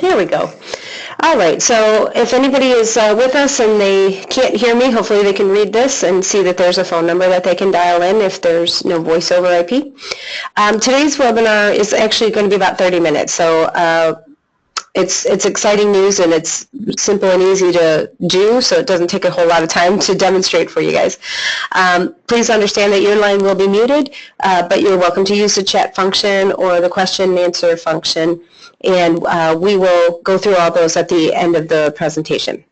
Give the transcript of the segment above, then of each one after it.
There we go. All right, so if anybody is with us and they can't hear me, hopefully they can read this and see that there's a phone number that they can dial in if there's no voice over IP. Today's webinar is actually going to be about 30 minutes, so it's exciting news and it's simple and easy to do, so it doesn't take a whole lot of time to demonstrate for you guys. Please understand that your line will be muted, but you're welcome to use the chat function or the question and answer function, and we will go through all those at the end of the presentation.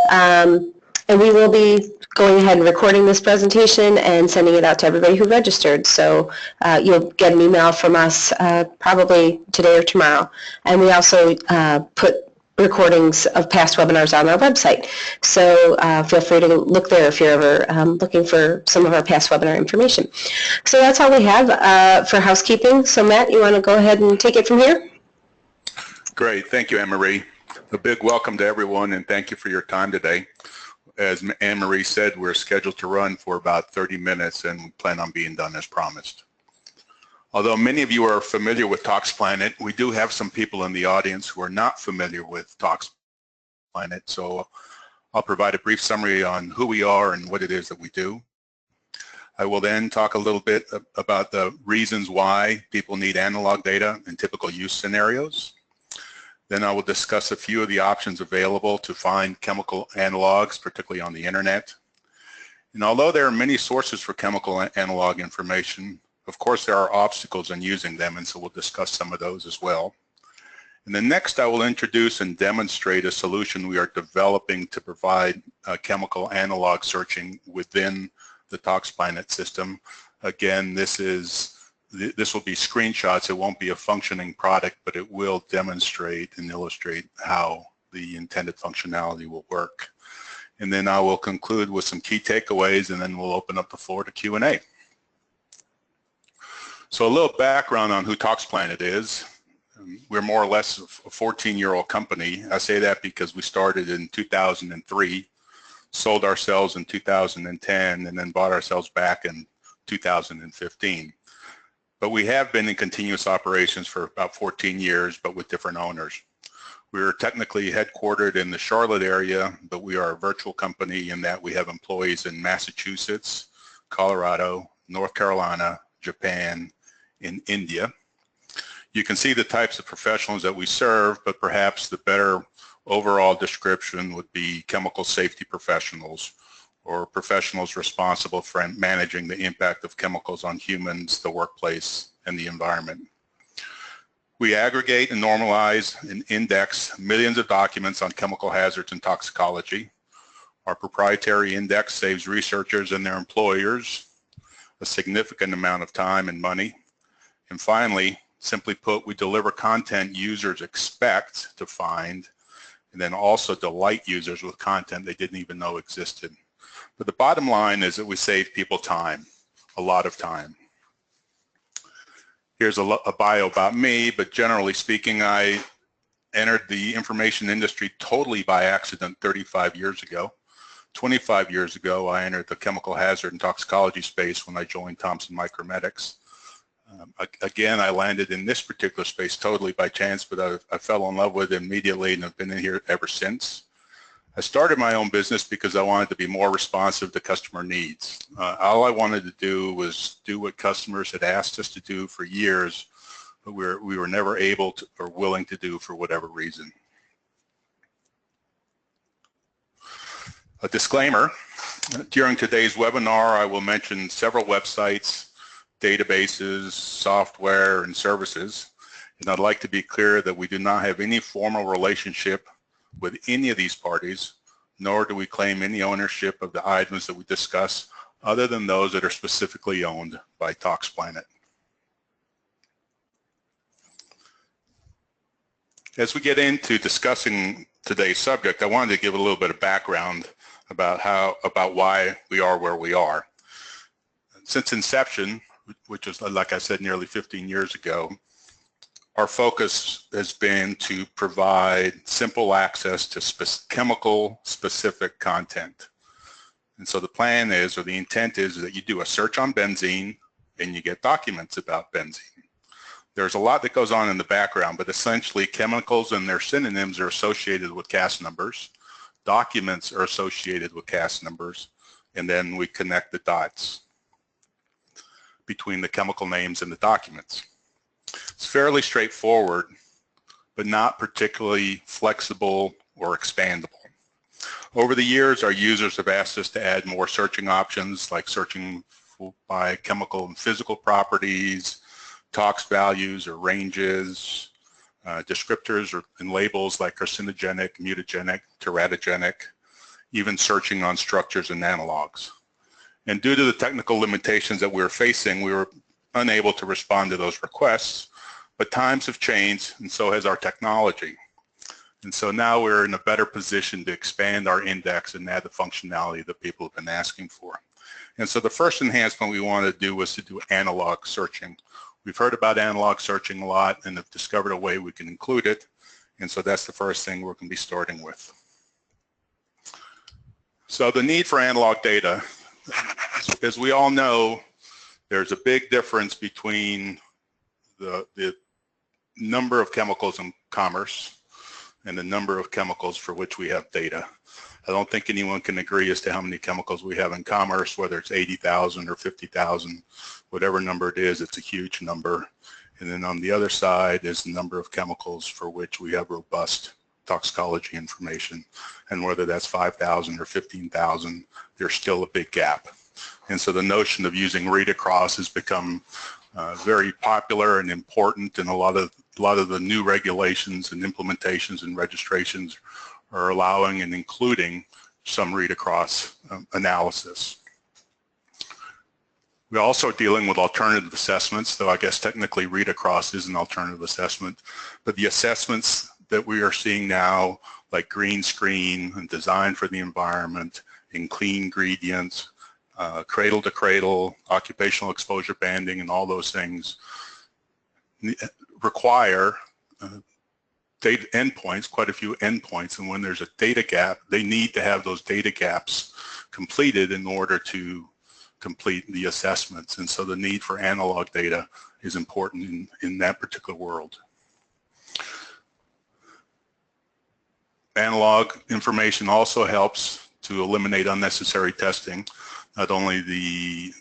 And we will be going ahead and recording this presentation and sending it out to everybody who registered. So you'll get an email from us probably today or tomorrow. And we also put recordings of past webinars on our website. So feel free to look there if you're ever looking for some of our past webinar information. So that's all we have for housekeeping. So Matt, you want to go ahead and take it from here? Great. Thank you, Anne-Marie. A big welcome to everyone, and thank you for your time today. As Anne-Marie said, we're scheduled to run for about 30 minutes, and we plan on being done as promised. Although many of you are familiar with ToxPlanet, we do have some people in the audience who are not familiar with ToxPlanet, so I'll provide a brief summary on who we are and what it is that we do. I will then talk a little bit about the reasons why people need analog data in typical use scenarios. Then I will discuss a few of the options available to find chemical analogs, particularly on the internet. And although there are many sources for chemical analog information, of course there are obstacles in using them, and so we'll discuss some of those as well. And then next I will introduce and demonstrate a solution we are developing to provide chemical analog searching within the ToxPlanet system. Again, this will be screenshots. It won't be a functioning product, but it will demonstrate and illustrate how the intended functionality will work. And then I will conclude with some key takeaways, and then we'll open up the floor to Q&A. So a little background on who ToxPlanet is. We're more or less a 14-year-old company. I say that because we started in 2003, sold ourselves in 2010, and then bought ourselves back in 2015. But we have been in continuous operations for about 14 years, but with different owners. We're technically headquartered in the Charlotte area, but we are a virtual company in that we have employees in Massachusetts, Colorado, North Carolina, Japan, and India. You can see the types of professionals that we serve, but perhaps the better overall description would be chemical safety professionals, or professionals responsible for managing the impact of chemicals on humans, the workplace, and the environment. We aggregate and normalize and index millions of documents on chemical hazards and toxicology. Our proprietary index saves researchers and their employers a significant amount of time and money. And finally, simply put, we deliver content users expect to find, and then also delight users with content they didn't even know existed. But the bottom line is that we save people time, a lot of time. Here's a bio about me, but generally speaking, I entered the information industry totally by accident 35 years ago. 25 years ago, I entered the chemical hazard and toxicology space when I joined Thomson Micromedics. Again, I landed in this particular space totally by chance, but I fell in love with it immediately and have been in here ever since. I started my own business because I wanted to be more responsive to customer needs. All I wanted to do was do what customers had asked us to do for years, but we were never able to or willing to do for whatever reason. A disclaimer, during today's webinar, I will mention several websites, databases, software, and services, and I'd like to be clear that we do not have any formal relationship with any of these parties, nor do we claim any ownership of the items that we discuss other than those that are specifically owned by ToxPlanet. As we get into discussing today's subject, I wanted to give a little bit of background about why we are where we are. Since inception, which is, like I said, nearly 15 years ago, our focus has been to provide simple access to chemical-specific content. And so the plan is, or the intent is, that you do a search on benzene and you get documents about benzene. There's a lot that goes on in the background, but essentially chemicals and their synonyms are associated with CAS numbers. Documents are associated with CAS numbers, and then we connect the dots between the chemical names and the documents. It's fairly straightforward, but not particularly flexible or expandable. Over the years, our users have asked us to add more searching options, like searching by chemical and physical properties, tox values or ranges, descriptors and labels like carcinogenic, mutagenic, teratogenic, even searching on structures and analogs. And due to the technical limitations that we were facing, we were unable to respond to those requests, but times have changed and so has our technology. And so now we're in a better position to expand our index and add the functionality that people have been asking for. And so the first enhancement we wanted to do was to do analog searching. We've heard about analog searching a lot and have discovered a way we can include it. And so that's the first thing we're going to be starting with. So the need for analog data, as we all know, there's a big difference between the number of chemicals in commerce and the number of chemicals for which we have data. I don't think anyone can agree as to how many chemicals we have in commerce, whether it's 80,000 or 50,000, whatever number it is, it's a huge number. And then on the other side is the number of chemicals for which we have robust toxicology information. And whether that's 5,000 or 15,000, there's still a big gap. And so the notion of using read across has become very popular and important, and a lot of the new regulations and implementations and registrations are allowing and including some read across analysis. We're also dealing with alternative assessments, though I guess technically read across is an alternative assessment, but the assessments that we are seeing now, like green screen and design for the environment and clean ingredients, cradle to cradle, occupational exposure banding, and all those things require data endpoints, quite a few endpoints, and when there's a data gap, they need to have those data gaps completed in order to complete the assessments. And so the need for analog data is important in that particular world. Analog information also helps to eliminate unnecessary testing, not only the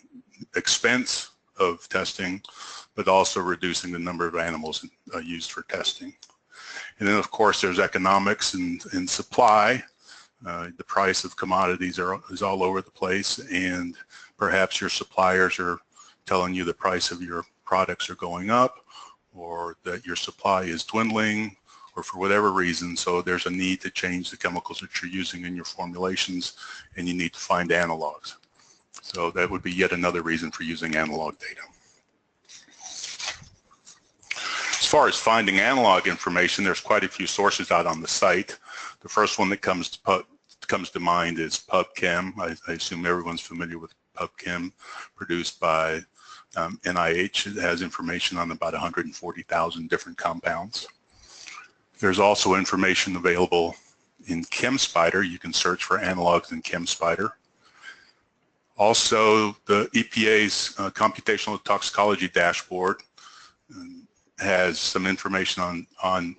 expense of testing, but also reducing the number of animals used for testing. And then of course there's economics and supply. The price of commodities is all over the place, and perhaps your suppliers are telling you the price of your products are going up, or that your supply is dwindling, or for whatever reason. So there's a need to change the chemicals that you're using in your formulations, and you need to find analogs. So that would be yet another reason for using analog data. As far as finding analog information, there's quite a few sources out on the site. The first one that comes to mind is PubChem. I assume everyone's familiar with PubChem, produced by NIH. It has information on about 140,000 different compounds. There's also information available in ChemSpider. You can search for analogs in ChemSpider. Also, the EPA's computational toxicology dashboard has some information on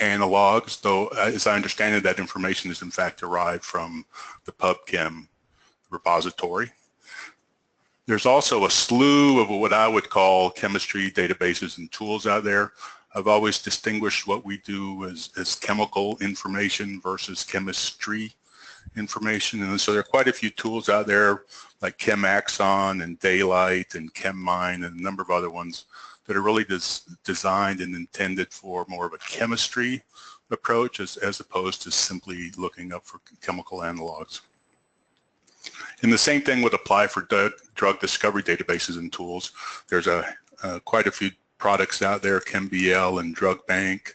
analogs, though as I understand it, that information is in fact derived from the PubChem repository. There's also a slew of what I would call chemistry databases and tools out there. I've always distinguished what we do as chemical information versus chemistry information, and so there are quite a few tools out there like ChemAxon and Daylight and ChemMine and a number of other ones that are really designed and intended for more of a chemistry approach as opposed to simply looking up for chemical analogs. And the same thing would apply for drug discovery databases and tools. There's quite a few products out there, ChemBL and DrugBank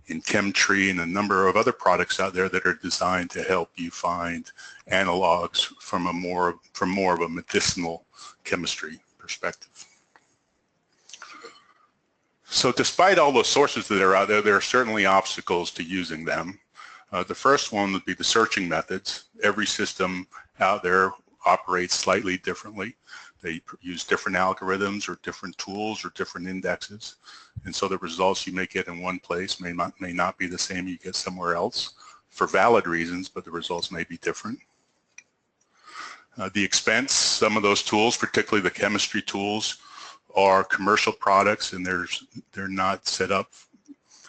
and ChemTree and a number of other products out there that are designed to help you find analogs from more of a medicinal chemistry perspective. So despite all those sources that are out there, there are certainly obstacles to using them. The first one would be the searching methods. Every system out there operates slightly differently. They use different algorithms or different tools or different indexes. And so the results you may get in one place may not be the same you get somewhere else for valid reasons, but the results may be different. The expense, some of those tools, particularly the chemistry tools, are commercial products and they're not set up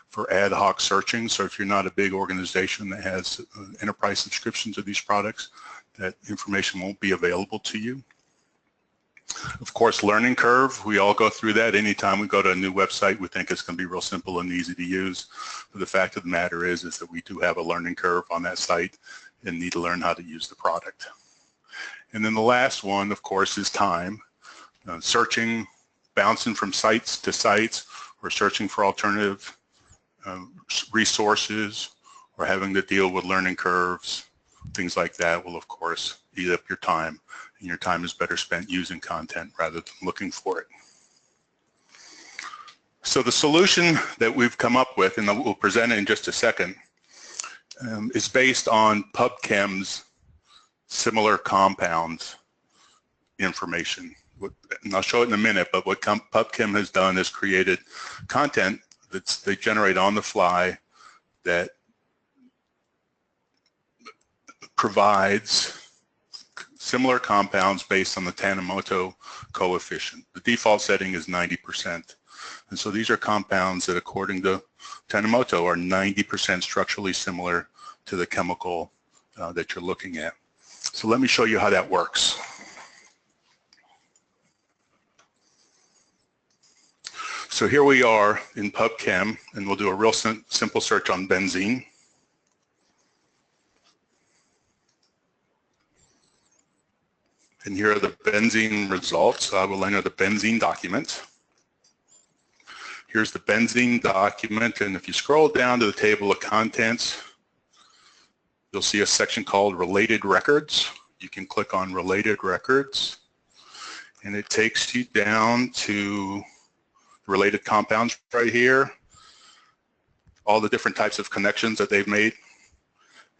for ad hoc searching. So if you're not a big organization that has enterprise subscriptions to these products, that information won't be available to you. Of course, learning curve, we all go through that. Anytime we go to a new website, we think it's going to be real simple and easy to use. But the fact of the matter is that we do have a learning curve on that site and need to learn how to use the product. And then the last one, of course, is time. Searching, bouncing from sites to sites, or searching for alternative resources, or having to deal with learning curves, things like that will, of course, eat up your time. And your time is better spent using content rather than looking for it. So the solution that we've come up with, and we'll present it in just a second, is based on PubChem's similar compounds information. And I'll show it in a minute, but what PubChem has done is created content that they generate on the fly that provides similar compounds based on the Tanimoto coefficient. The default setting is 90%. And so these are compounds that, according to Tanimoto, are 90% structurally similar to the chemical that you're looking at. So let me show you how that works. So here we are in PubChem, and we'll do a real simple search on benzene. And here are the benzene results. I will enter the benzene document. Here's the benzene document, and if you scroll down to the table of contents, you'll see a section called Related Records. You can click on Related Records, and it takes you down to related compounds right here, all the different types of connections that they've made.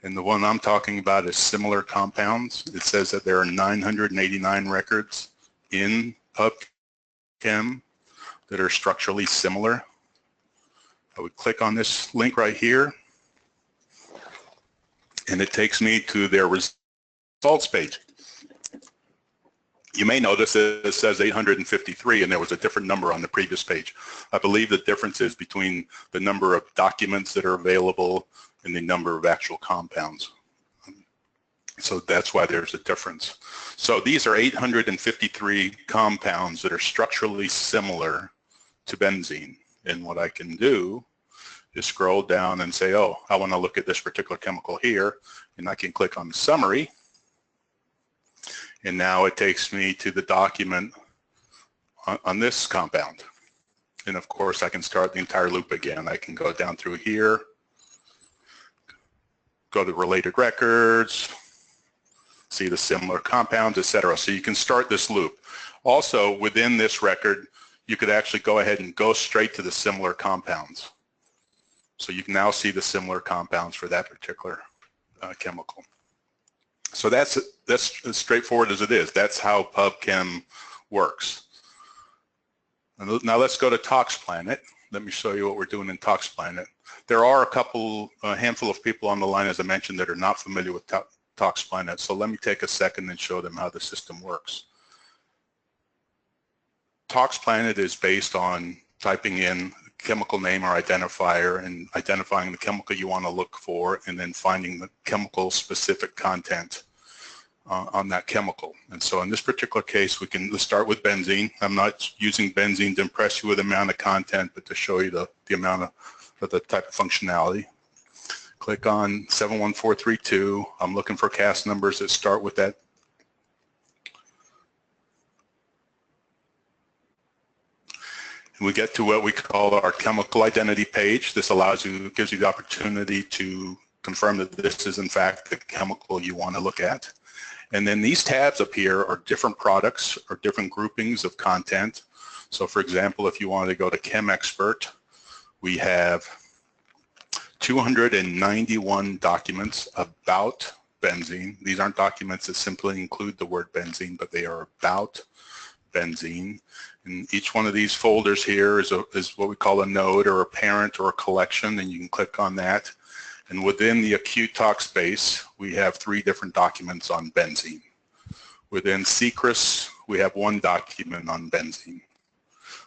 And the one I'm talking about is similar compounds. It says that there are 989 records in PubChem that are structurally similar. I would click on this link right here, and it takes me to their results page. You may notice that it says 853, and there was a different number on the previous page. I believe the difference is between the number of documents that are available and the number of actual compounds. So that's why there's a difference. So these are 853 compounds that are structurally similar to benzene. And what I can do is scroll down and say, oh, I want to look at this particular chemical here, and I can click on Summary. And now it takes me to the document on this compound. And of course, I can start the entire loop again. I can go down through here, go to Related Records, see the similar compounds, etc. So you can start this loop. Also, within this record, you could actually go ahead and go straight to the similar compounds. So you can now see the similar compounds for that particular chemical. So that's as straightforward as it is. That's how PubChem works. Now let's go to ToxPlanet. Let me show you what we're doing in ToxPlanet. There are a handful of people on the line, as I mentioned, that are not familiar with ToxPlanet. So let me take a second and show them how the system works. ToxPlanet is based on typing in chemical name or identifier and identifying the chemical you want to look for, and then finding the chemical specific content on that chemical. And so in this particular case, let's start with benzene. I'm not using benzene to impress you with the amount of content, but to show you the amount of the type of functionality. Click on 71432. I'm looking for CAS numbers that start with that. We get to what we call our chemical identity page. This gives you the opportunity to confirm that this is in fact the chemical you want to look at. And then these tabs up here are different products or different groupings of content. So for example, if you wanted to go to Chem Expert, we have 291 documents about benzene. These aren't documents that simply include the word benzene, but they are about benzene. And each one of these folders here is what we call a node or a parent or a collection, and you can click on that. And within the acute tox space, we have 3 different documents on benzene. Within CCRIS, we have 1 document on benzene.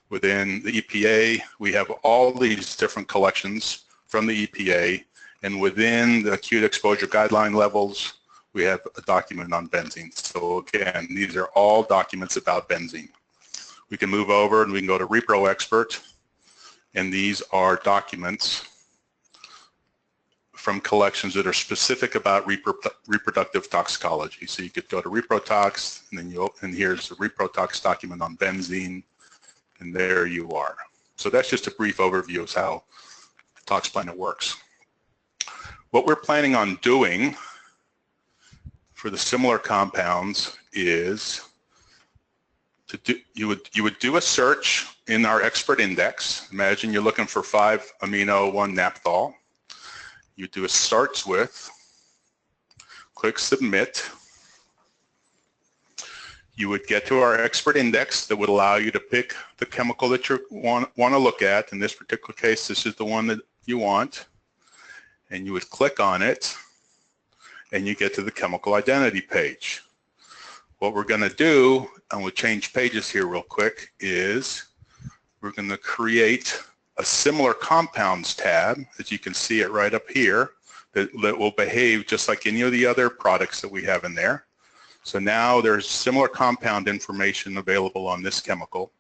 Within the EPA, we have all these different collections from the EPA, and within the acute exposure guideline levels, we have a document on benzene. So again, these are all documents about benzene. We can move over and we can go to Repro Expert, and these are documents from collections that are specific about reproductive toxicology. So you could go to ReproTox, and then and here's the ReproTox document on benzene, and there you are. So that's just a brief overview of how ToxPlanet works. What we're planning on doing for the similar compounds is you would do a search in our expert index. Imagine you're looking for 5-amino-1-naphthol. You do a starts with, click submit. You would get to our expert index that would allow you to pick the chemical that you want to look at. In this particular case, this is the one that you want. And you would click on it, and you get to the chemical identity page. What we're going to do, and we'll change pages here real quick, is we're going to create a similar compounds tab, as you can see it right up here, that will behave just like any of the other products that we have in there. So now there's similar compound information available on this chemical.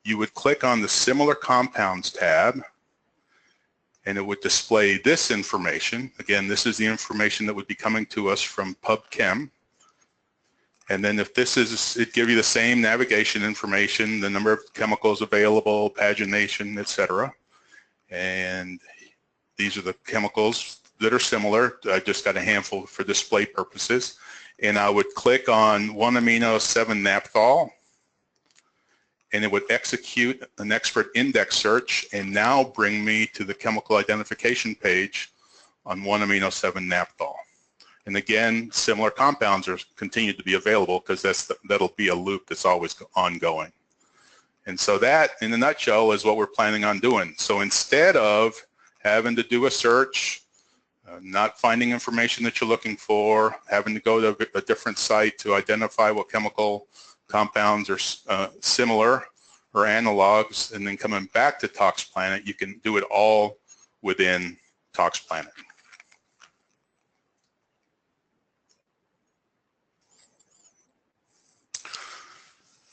You would click on the similar compounds tab, and it would display this information. Again, this is the information that would be coming to us from PubChem. And then if this is, it gives you the same navigation information, the number of chemicals available, pagination, etc. And these are the chemicals that are similar. I just got a handful for display purposes. And I would click on 1-amino-7-naphthol, and it would execute an expert index search and now bring me to the chemical identification page on 1-amino-7-naphthol. And again, similar compounds are continued to be available because that'll be a loop that's always ongoing. And so that, in a nutshell, is what we're planning on doing. So instead of having to do a search, not finding information that you're looking for, having to go to a different site to identify what chemical compounds are similar or analogs, and then coming back to ToxPlanet, you can do it all within ToxPlanet.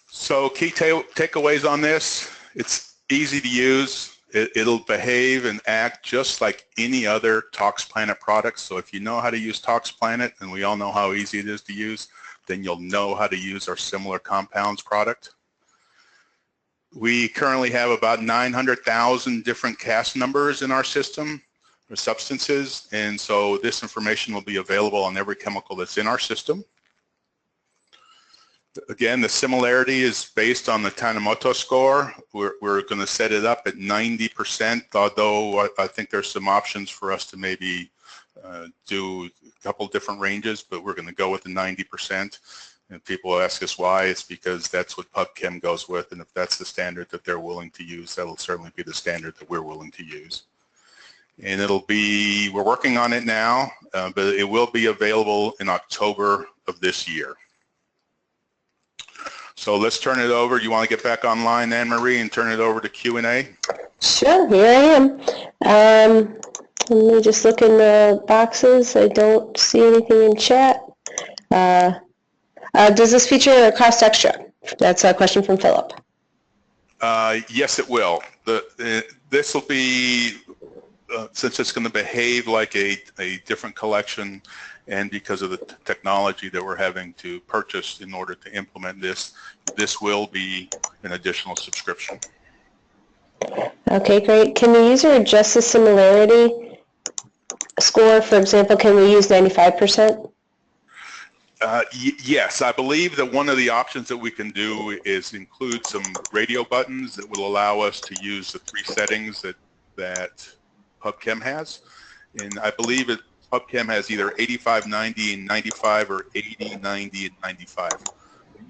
So key takeaways on this: it's easy to use. It'll behave and act just like any other ToxPlanet product. So if you know how to use ToxPlanet, and we all know how easy it is to use, then you'll know how to use our similar compounds product. We currently have about 900,000 different CAS numbers in our system, or substances, and so this information will be available on every chemical that's in our system. Again, the similarity is based on the Tanimoto score. We're going to set it up at 90%, although I think there's some options for us to maybe do a couple different ranges, but we're going to go with the 90%. And people ask us why. It's because that's what PubChem goes with, and if that's the standard that they're willing to use, that'll certainly be the standard that we're willing to use. And it'll be, we're working on it now, but it will be available in October of this year. So let's turn it over. You want to get back online, Anne-Marie, and turn it over to Q&A? Sure, here I am. Let me just look in the boxes. I don't see anything in chat. Does this feature a cost extra? That's a question from Philip. Yes, it will. This will be, since it's going to behave like a different collection, and because of the technology that we're having to purchase in order to implement this, this will be an additional subscription. Okay, great. Can the user adjust the similarity score? For example, can we use 95%? Yes, I believe that one of the options that we can do is include some radio buttons that will allow us to use the 3 settings that PubChem has. And I believe PubChem has either 85, 90, and 95, or 80, 90, and 95.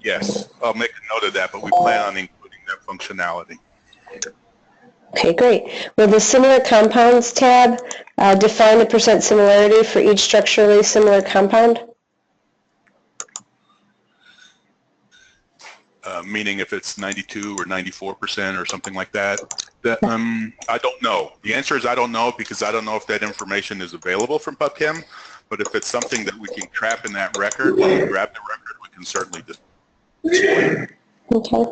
Yes, I'll make a note of that, but we plan on including that functionality. Okay, great. Will the similar compounds tab define the percent similarity for each structurally similar compound? Meaning if it's 92 or 94% or something like that? I don't know. The answer is I don't know, because I don't know if that information is available from PubChem, but if it's something that we can trap in that record, when we grab the record, we can certainly display it. Okay.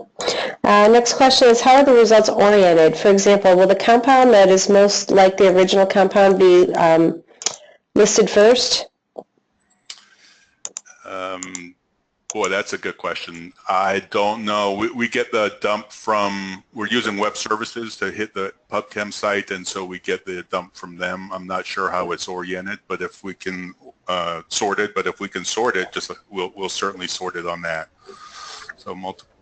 Next question is, how are the results oriented? For example, will the compound that is most like the original compound be listed first? Boy, that's a good question. I don't know. We get the dump from, we're using web services to hit the PubChem site, and so we get the dump from them. I'm not sure how it's oriented, but if we can sort it, just we'll certainly sort it on that. So multiple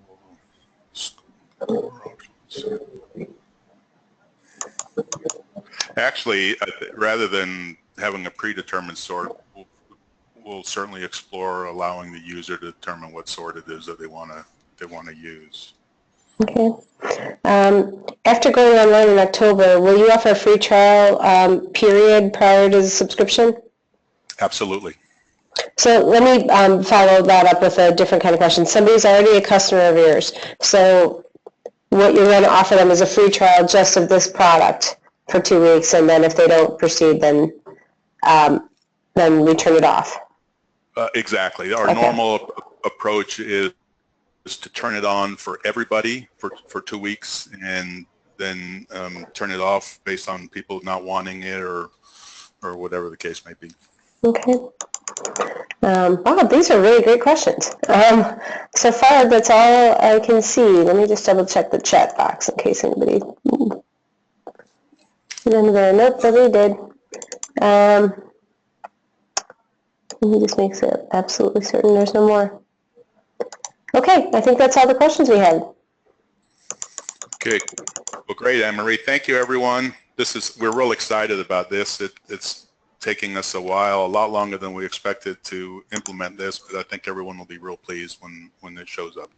score options. Actually, rather than having a predetermined sort, we'll certainly explore allowing the user to determine what sort it is that they want to use. Okay. After going online in October, will you offer a free trial period prior to the subscription? Absolutely. So let me follow that up with a different kind of question. Somebody's already a customer of yours, so what you're going to offer them is a free trial just of this product for 2 weeks, and then if they don't proceed, then we turn it off. Exactly. Our normal approach is to turn it on for everybody for 2 weeks, and then turn it off based on people not wanting it or whatever the case may be. Okay. Wow, these are really great questions. So far, that's all I can see. Let me just double check the chat box in case anybody. Nope, nobody did. Let me just make it absolutely certain there's no more. Okay, I think that's all the questions we had. Okay, well, great, Anne-Marie. Thank you, everyone. We're real excited about this. It's taking us a while, a lot longer than we expected to implement this, but I think everyone will be real pleased when it shows up.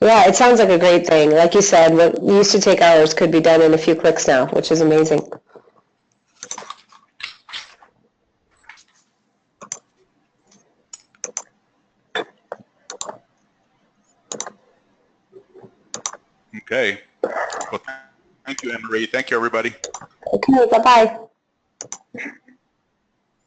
Yeah, it sounds like a great thing. Like you said, what used to take hours could be done in a few clicks now, which is amazing. Okay. Well, thank you, Anne-Marie. Thank you, everybody. Okay, bye-bye.